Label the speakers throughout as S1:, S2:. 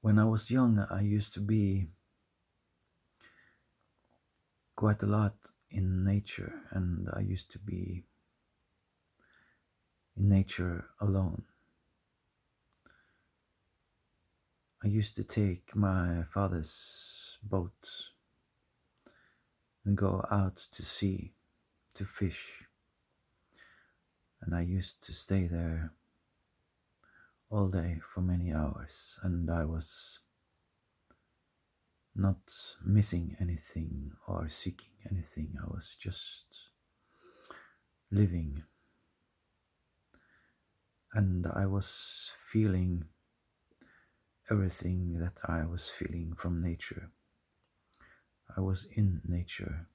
S1: When I was young, I used to be quite a lot in nature, and I used to be in nature alone. I used to take my father's boat and go out to sea to fish, and I used to stay there all day for many hours, and I was not missing anything or seeking anything. I was just living, and I was feeling everything that I was feeling from nature. I was in nature.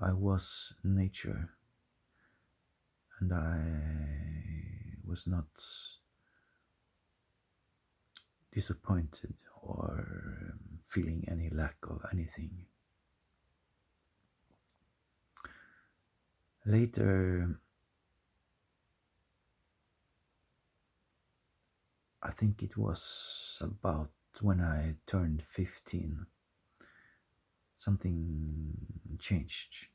S1: I was nature, and I was not disappointed or feeling any lack of anything. Later, I think it was about when I turned 15, something changed.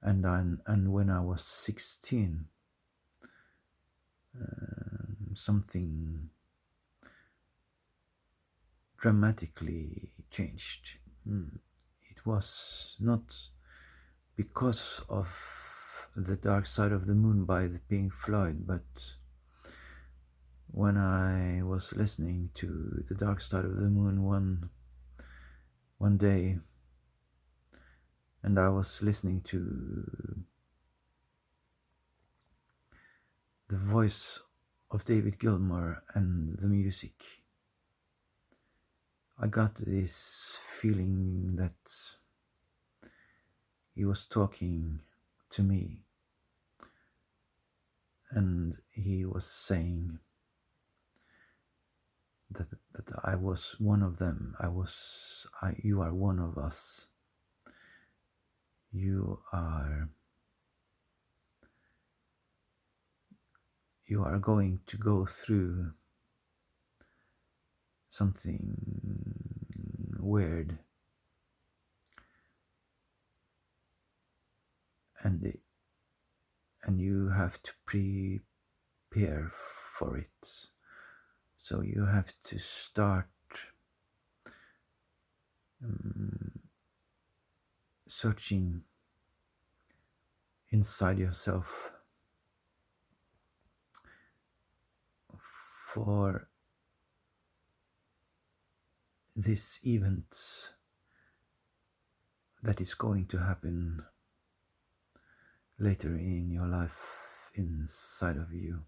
S1: And when I was 16, something dramatically changed. It was not because of the dark side of the moon by the Pink Floyd, but when I was listening to the dark side of the moon one day, and I was listening to the voice of David Gilmour and the music, I got this feeling that he was talking to me, and he was saying that I was one of them. You are one of us. You are going to go through something weird, and you have to prepare for it. So you have to start searching inside yourself for this event that is going to happen later in your life inside of you.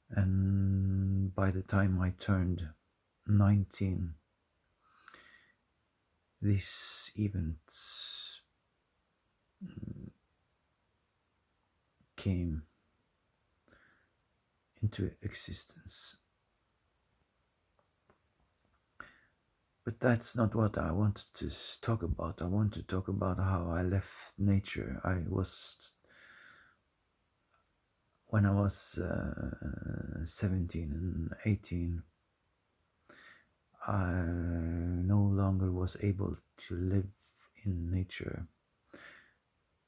S1: And by the time I turned 19, this event came into existence. But that's not what I wanted to talk about. I want to talk about how I left nature. When I was 17 and 18, I no longer was able to live in nature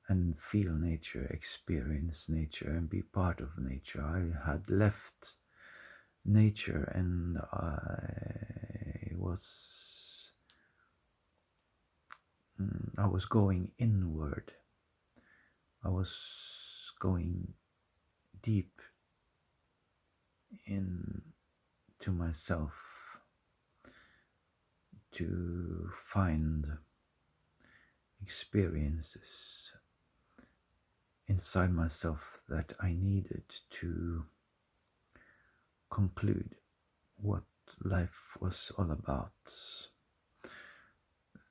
S1: and feel nature, experience nature, and be part of nature. I had left nature, and I was going inward. I was going deep into myself to find experiences inside myself that I needed to conclude what life was all about.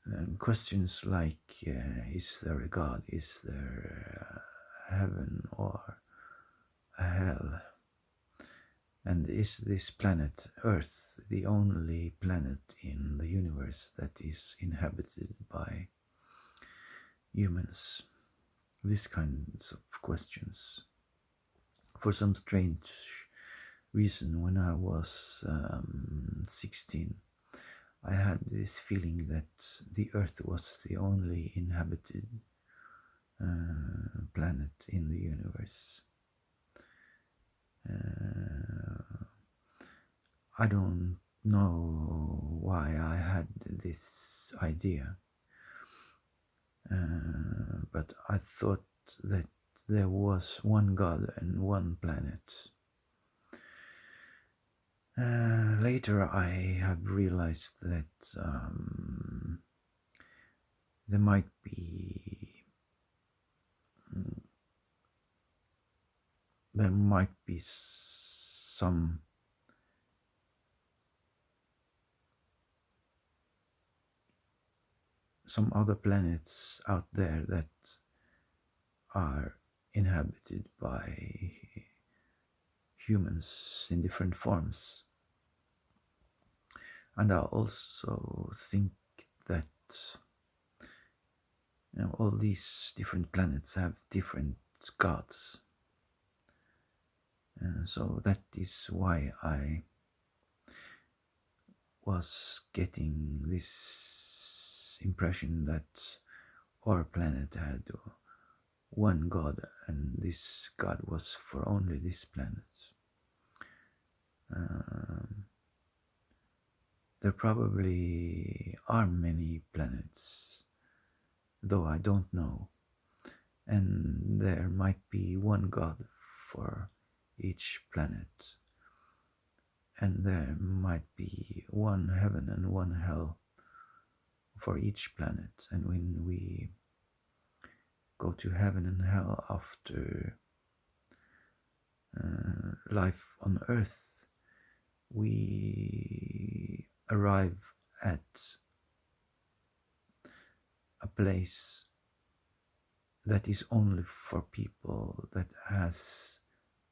S1: And questions like, is there a God? Is there a heaven or a hell? And is this planet Earth the only planet in the universe that is inhabited by humans? These kinds of questions. For some strange reason, when I was 16, I had this feeling that the Earth was the only inhabited planet in the universe. I don't know why I had this idea, but I thought that there was one God and one planet. Later, I have realized that there might be some other planets out there that are inhabited by humans in different forms. And I also think that all these different planets have different gods. So that is why I was getting this impression that our planet had one god, and this god was for only this planet. There probably are many planets, though I don't know, and there might be one god for each planet, and there might be one heaven and one hell for each planet. And when we go to heaven and hell after life on earth, we arrive at a place that is only for people that has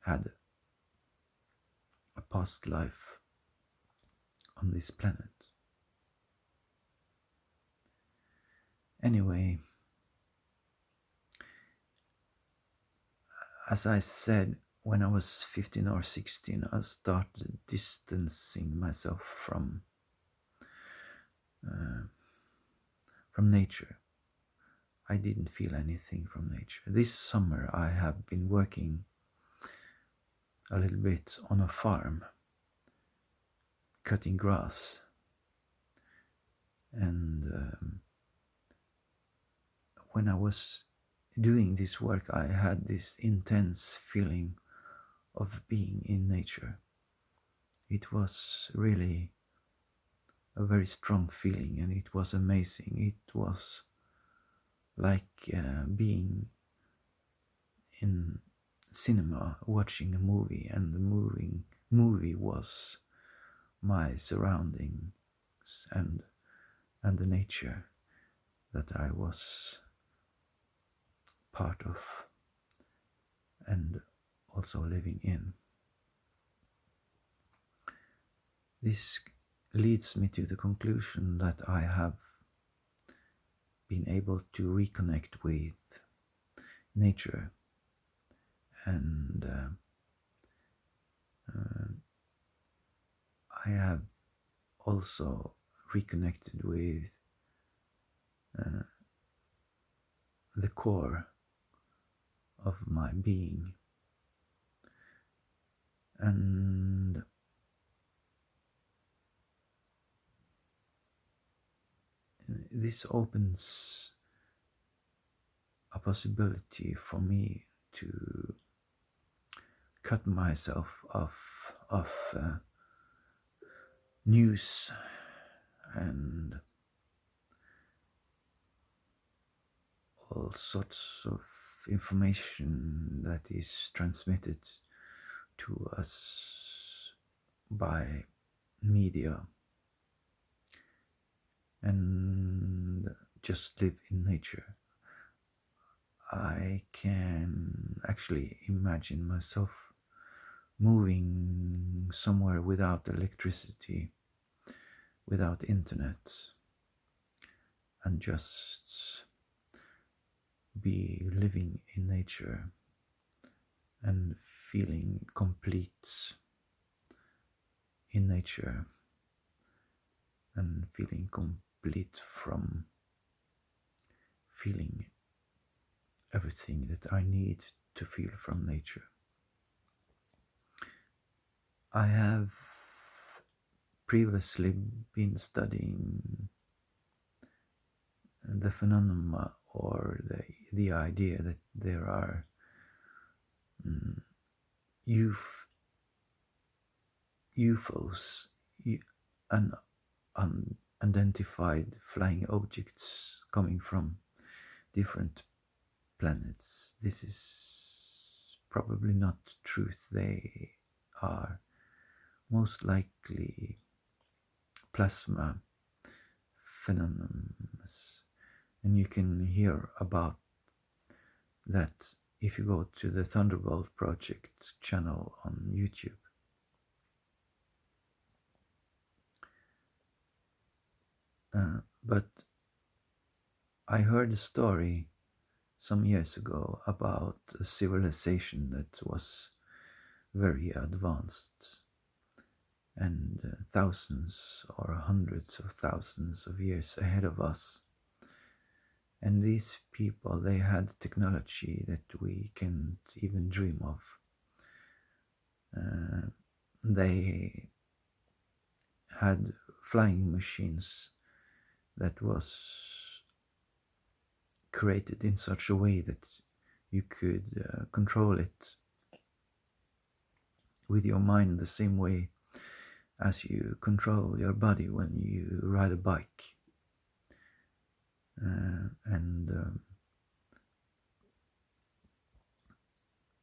S1: had a past life on this planet. Anyway, as I said, when I was 15 or 16, I started distancing myself from nature. I didn't feel anything from nature. This summer I have been working a little bit on a farm, cutting grass, and when I was doing this work, I had this intense feeling of being in nature. It was really a very strong feeling, and it was amazing. It was like being in cinema watching a movie, and the movie was my surroundings and the nature that I was part of and also living in. This leads me to the conclusion that I have been able to reconnect with nature, and I have also reconnected with the core of my being, and this opens a possibility for me to cut myself off of news and all sorts of information that is transmitted to us by media, and just live in nature. I can actually imagine myself moving somewhere without electricity, without internet, and just be living in nature and feeling complete in nature and feeling complete from feeling everything that I need to feel from nature. I have previously been studying the phenomena or the idea that there are mm, UFOs, un, unidentified flying objects coming from different planets. This is probably not truth. They are most likely plasma phenomena, and you can hear about that if you go to the Thunderbolt Project channel on YouTube. But I heard a story some years ago about a civilization that was very advanced and thousands or hundreds of thousands of years ahead of us. And these people, they had technology that we can't even dream of. They had flying machines that was created in such a way that you could control it with your mind the same way as you control your body when you ride a bike. And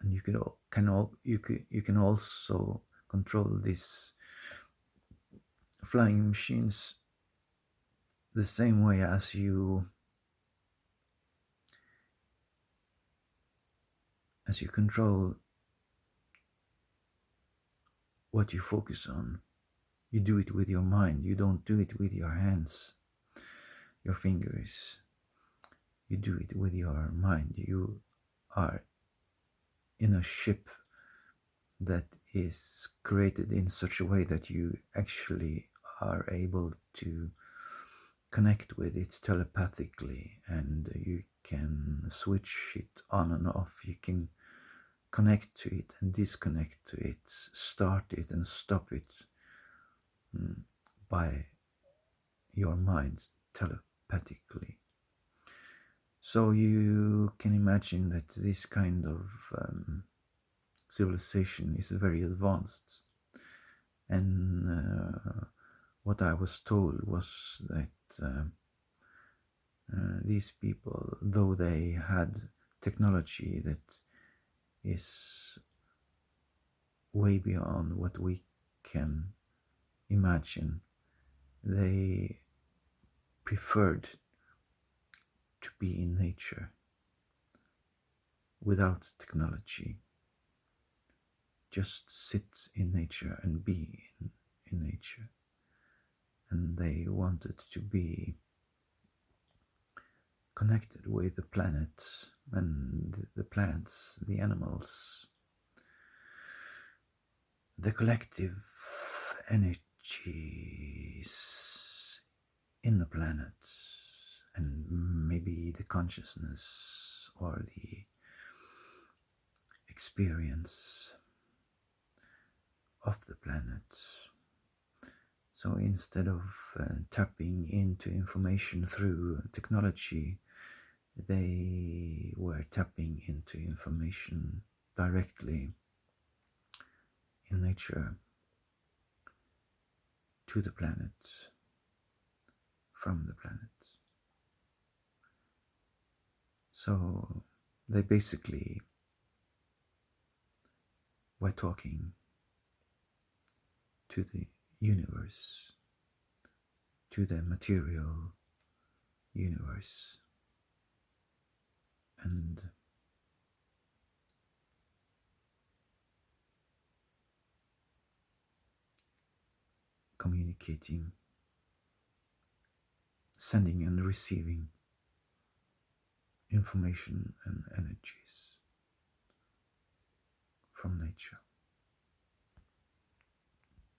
S1: you can also control these flying machines the same way as you control what you focus on. You do it with your mind. You don't do it with your hands, your fingers. You do it with your mind. You are in a ship that is created in such a way that you actually are able to connect with it telepathically, and you can switch it on and off. You can connect to it and disconnect to it, start it and stop it by your mind telepathically. So you can imagine that this kind of civilization is very advanced. And what I was told was that these people, though they had technology that is way beyond what we can imagine, they preferred to be in nature without technology. Just sit in nature and be in nature. And they wanted to be connected with the planet and the plants, the animals, the collective energies in the planet, and maybe the consciousness or the experience of the planet. So instead of tapping into information through technology, they were tapping into information directly in nature, to the planet, from the planet. So they basically were talking to the universe, to the material universe, and communicating, sending and receiving information and energies from nature.